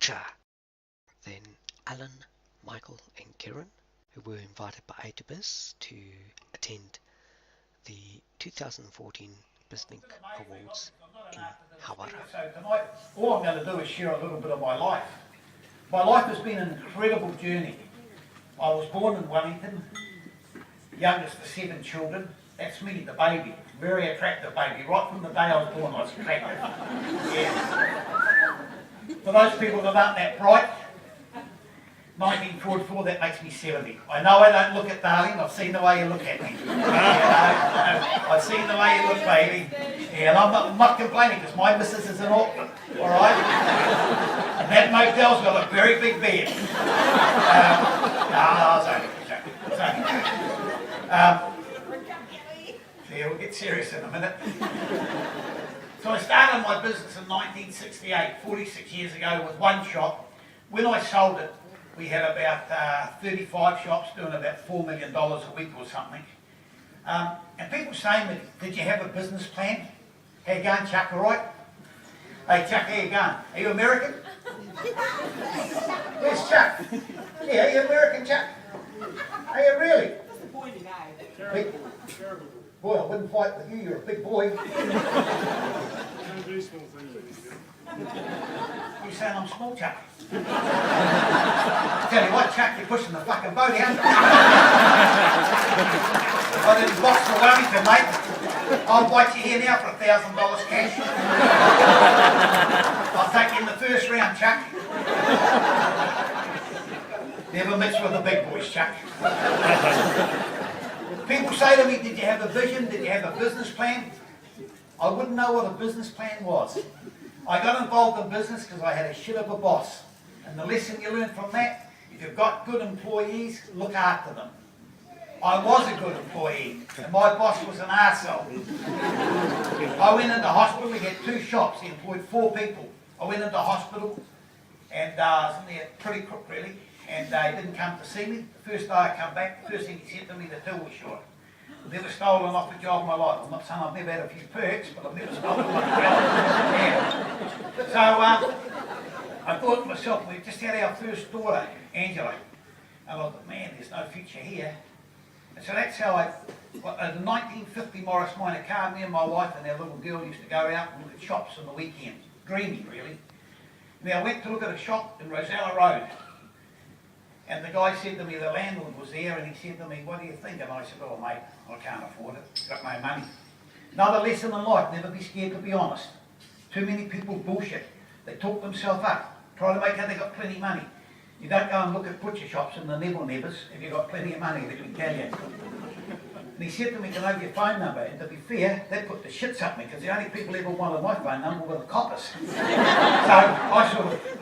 butcher. Then Alan, Michael and Kieran, who were invited by A to Biz to attend the 2014 Bizlink Awards in Hawera. So tonight, all I'm going to do is share a little bit of my life. My life has been an incredible journey. I was born in Wellington, youngest of 7 children. That's me, the baby. Very attractive baby. Right from the day I was born, I was attractive. Yeah. For those people that aren't that bright, 1944, that makes me 70. I know I don't look it, darling. I've seen the way you look at me. I've seen the way you look, baby. Yeah, and I'm not complaining because my missus is in Auckland, all right? And that motel's got a very big bed. No, it's only. Yeah, we'll get serious in a minute. So I started my business in 1968, 46 years ago, with one shop. When I sold it, we had about 35 shops doing about $4 million a week or something. And people say to me, did you have a business plan? How you going, Chuck, all right? Hey, Chuck, how you going? Are you American? Where's Chuck? Yeah, are you American, Chuck? Are you really? Disappointing, eh? Terrible. Boy, I wouldn't fight with you, you're a big boy. You saying I'm small, Chuck? Tell you what, Chuck, you're pushing the fucking boat out. I didn't box for Wellington, mate. I'll bite you here now for $1,000 cash. I'll take you in the first round, Chuck. Never mix with the big boys, Chuck. People say to me, did you have a vision? Did you have a business plan? I wouldn't know what a business plan was. I got involved in business because I had a shit of a boss. And the lesson you learn from that, if you've got good employees, look after them. I was a good employee, and my boss was an arsehole. I went into hospital, we had 2 shops, he employed 4 people. I went into hospital, and I was in there pretty crook really, and he didn't come to see me. The first day I come back, the first thing he said to me, the till was short. I've never stolen off a job in my life. I'm not saying I've never had a few perks, but I've never stolen off a job. Yeah. So I thought to myself, we just had our first daughter, Angela, and I thought, man, there's no future here. And so that's how in the 1950 Morris Minor car, me and my wife and our little girl used to go out and look at shops on the weekend. Dreamy, really. And I went to look at a shop in Rosella Road. And the guy said to me, the landlord was there, and he said to me, what do you think? And I said, oh mate, I can't afford it, got no money. Another lesson in life, never be scared to be honest. Too many people bullshit. They talk themselves up, try to make out they got plenty of money. You don't go and look at butcher shops in the Neville Nevers if you've got plenty of money, let me tell you. And he said to me, can I have your phone number? And to be fair, that put the shits up me, because the only people ever wanted my phone number were the coppers. So I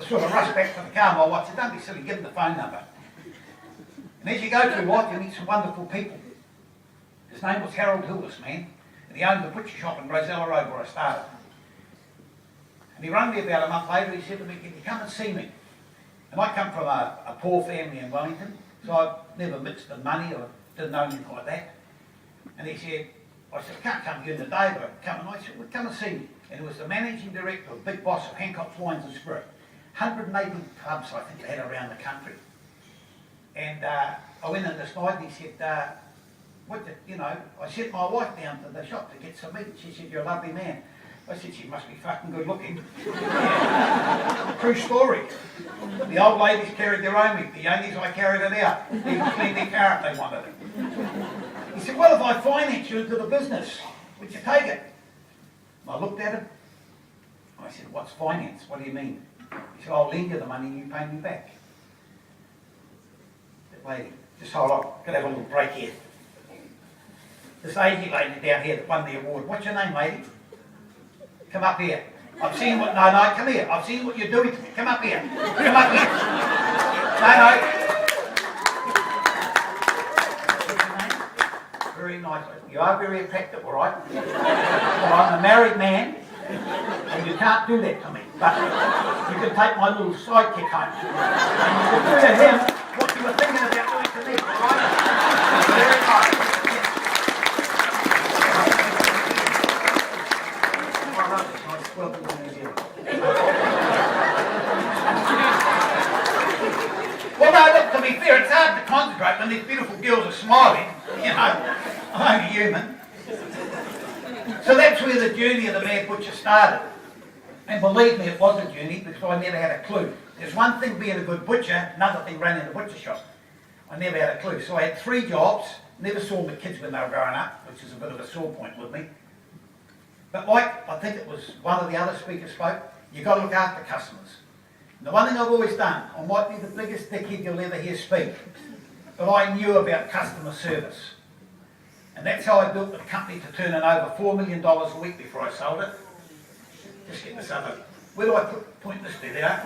sort of rushed back to the car, my wife said, don't be silly, give them the phone number. And as you go through life, you meet some wonderful people. His name was Harold Hill, this man, and he owned the butcher shop in Rosella Road where I started. And he rang me about a month later, he said to me, can you come and see me? And I come from a poor family in Wellington, so I've never mixed in money or didn't know anything like that. And he said, I said, I can't come here in the day, but I come. And I said, well, come and see me. And he was the managing director, big boss of Hancock's Wines and Spirit. 180 pubs, I think, they had around the country. And I went in this night and he said, I sent my wife down to the shop to get some meat. She said, you're a lovely man. I said, she must be fucking good looking. Yeah. True story. The old ladies carried their own meat. The youngies, I carried it out. They even cleaned their car if they wanted it. He said, well, if I finance you into the business, would you take it? And I looked at him. I said, what's finance? What do you mean? He said, I'll lend you the money and you pay me back. Lady, just hold on, could have a little break here. This aging lady down here that won the award, what's your name, lady? Come up here. I've seen what, no, come here. I've seen what you're doing to me. Come up here. Come up here. No. Very nice. You are very attractive, all right? Well, I'm a married man, and you can't do that to me. But you can take my little sidekick home. And you can do to him what you were thinking about doing to me, right? Very nice. I love this nice welcome to New Zealand. to be fair, it's hard to concentrate when these beautiful girls are smiling. You know, I'm only human. So that's where the journey of the Mad Butcher started. And believe me, it was a journey because I never had a clue. There's one thing being a good butcher, another thing running a butcher shop. I never had a clue. So I had 3 jobs, never saw my kids when they were growing up, which is a bit of a sore point with me. But like, I think it was one of the other speakers spoke, you've got to look after customers. And the one thing I've always done, I might be the biggest dickhead you'll ever hear speak, but I knew about customer service. And that's how I built the company to turn in over $4 million a week before I sold it. Just get this other. Where do I point this to there?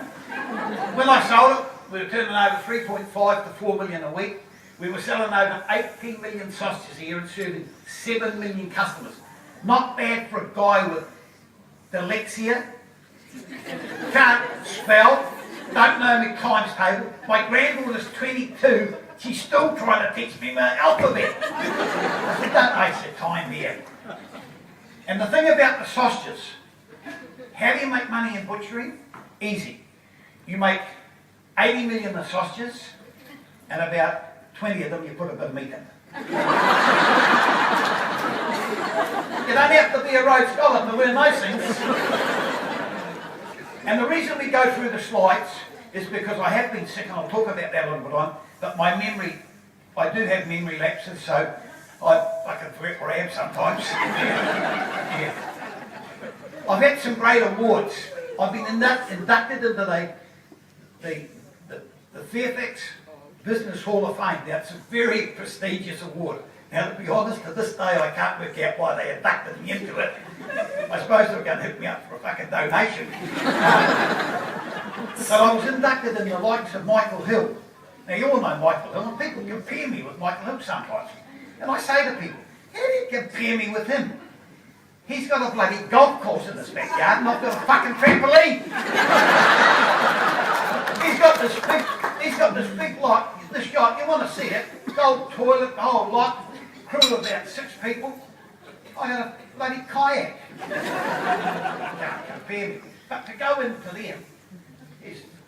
When I sold it, we were turning over 3.5 to 4 million a week. We were selling over 18 million sausages a year and serving 7 million customers. Not bad for a guy with dyslexia, can't spell, don't know my times table. My granddaughter's 22, she's still trying to teach me my alphabet. I said, don't waste your time here. And the thing about the sausages, how do you make money in butchery? Easy. You make 80 million of sausages, and about 20 of them you put a bit of meat in. You don't have to be a Rhodes Scholar to learn those things. And the reason we go through the slides is because I have been sick, and I'll talk about that a little bit on, but my memory, I do have memory lapses, so I can forget where I am sometimes. Yeah. I've had some great awards. I've been inducted into the Fairfax Business Hall of Fame. Now, it's a very prestigious award. Now, to be honest, to this day, I can't work out why they inducted me into it. I suppose they were going to hook me up for a fucking donation. But I was inducted in the likes of Michael Hill. Now, you all know Michael Hill, and people compare me with Michael Hill sometimes. And I say to people, how do you compare me with him? He's got a bloody golf course in his backyard, and I've got a fucking trampoline. He's got this big lot, this yacht, you want to see it, gold toilet, the whole lot, crew of about 6 people. I got a bloody kayak. Can't compare me. But to go into them,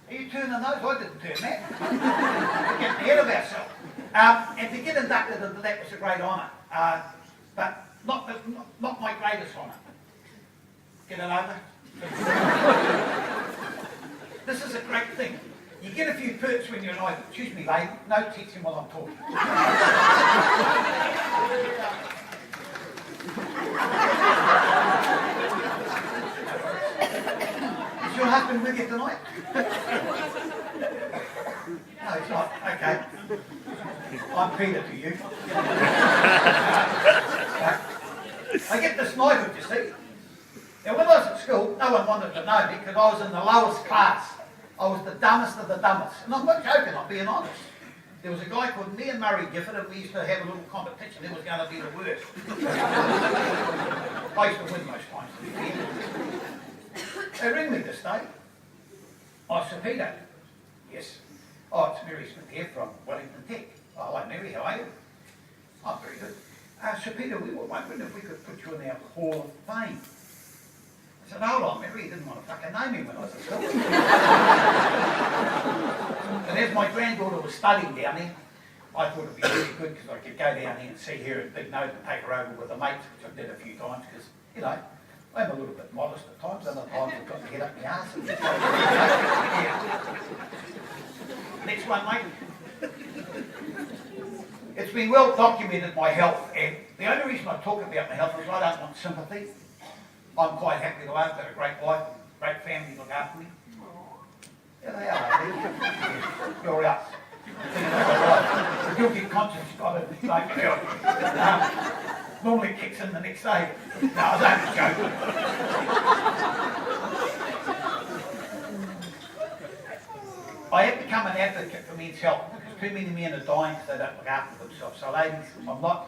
are you turning those? I didn't turn that. We're getting ahead of ourselves. And to get inducted into that was a great honour. But not my greatest honour. Get it over? This is a great thing. You get a few perks when you're an idol. Excuse me, lady. No teaching while I'm talking. Is your husband with you tonight? No, he's not. Okay. I'm Peter to you. I get this knighthood, you see. Now, when I was at school, no one wanted to know me because I was in the lowest class. I was the dumbest of the dumbest. And I'm not joking, I'm being honest. There was a guy called me and Murray Gifford, and we used to have a little competition. It was going to be the worst. I used to win most times. They ring me this day. Oh, Sir Peter. Yes. Oh, it's Mary Smith here from Wellington Tech. Oh, hello, Mary, how are you? I'm very good. Sir Peter, we were wondering if we could put you in our Hall of Fame. I said, hold on, Mary, he didn't want to fucking name me when I was at school. And as my granddaughter was studying down there, I thought it'd be really good because I could go down there and see her at Big Nose and take her over with the mates, which I did a few times because, you know, I'm a little bit modest at times, other times I've got to get up my arse. And yeah. Next one, mate. It's been well documented, my health, and the only reason I talk about my health is I don't want sympathy. I'm quite happy to I've got a great wife, great family to look after me. Yeah, they are. You're out. The guilty conscience got it. Normally kicks in the next day. No, I don't joke. I have become an advocate for men's health because too many men are dying because they don't look after themselves. So ladies, I'm not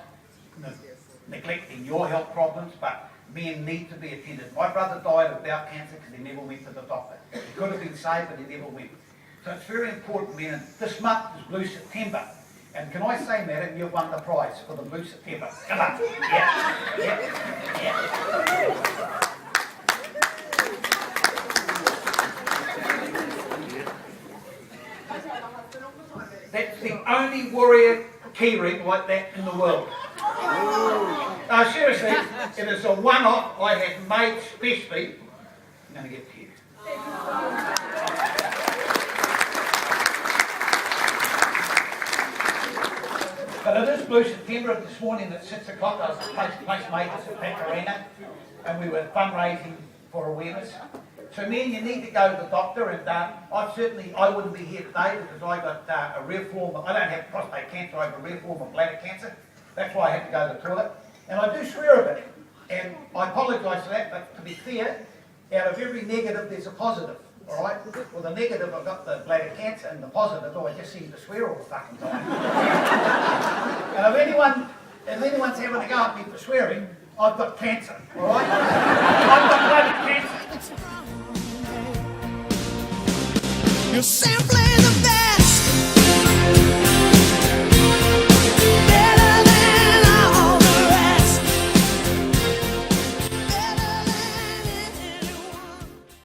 neglecting your health problems, but men need to be attended. My brother died of bowel cancer because he never went to the doctor. He could have been saved, but he never went. So it's very important, men. This month is Blue September. And can I say, madam, you've won the prize for the Blue September. Come on. Yeah. Yeah. That's the only warrior keyring like that in the world. Seriously, it is a one-off I have made specially. I'm going to get to you. But it is Blue September. This morning at 6 o'clock I was at Placemakers at Pack Arena and we were fundraising for awareness. So man, you need to go to the doctor, and I wouldn't be here today because I got a rare form of, I don't have prostate cancer, I have a rare form of bladder cancer. That's why I had to go to the toilet. And I do swear a bit, and I apologise for that, but to be fair, out of every negative there's a positive, all right? Well, the negative, I've got the bladder cancer, and the positive, I just seem to swear all the fucking time. And if anyone's having a go at me for swearing, I've got cancer, all right? I've got bladder cancer. You're simply the